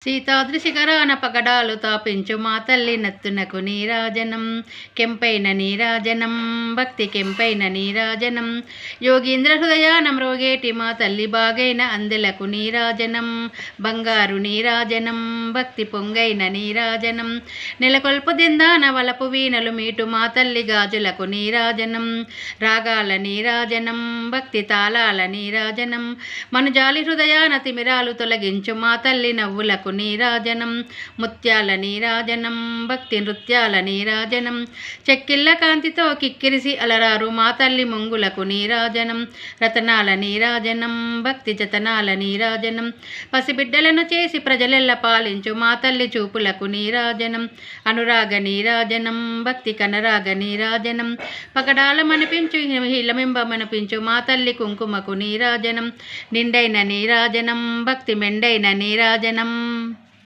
సీతాద్రి శిఖరాన పగడాలు తాపించు మా తల్లి నత్తునకు నీరాజనం కెంపైన నీరాజనం భక్తి కెంపైన నీరాజనం యోగీంద్ర హృదయాన మ్రోగేటి మా తల్లి బాగైన అందెలకు నీరాజనం బంగారు నీరాజనం భక్తి పొంగైన నీరాజనం నెలకొల్పు దిందాన వలపు వీణలు మీటు మా తల్లి గాజులకు నీరాజనం రాగాల నీరాజనం భక్తి తాళాల నీరాజనం మనుజాలి హృదయాన తిమిరాలు తొలగించు మా తల్లి నవ్వులకు నీరాజనం ముత్యాల నీరాజనం భక్తి నృత్యాల నీరాజనం చెక్కిళ్ళ కాంతితో కిక్కిరిసి అలరారు మా తల్లి ముంగులకు నీరాజనం రతనాల నీరాజనం భక్తి జతనాల నీరాజనం పసిబిడ్డలను చేసి ప్రజలెల్ల పాలించు మా తల్లి చూపులకు నీరాజనం అనురాగ నీరాజనం భక్తి కనరాగ నీరాజనం పగడాలమనిపించు హిలమింబమనిపించు మా తల్లి కుంకుమకు నీరాజనం నిండైన నీరాజనం భక్తి మెండైన నీరాజనం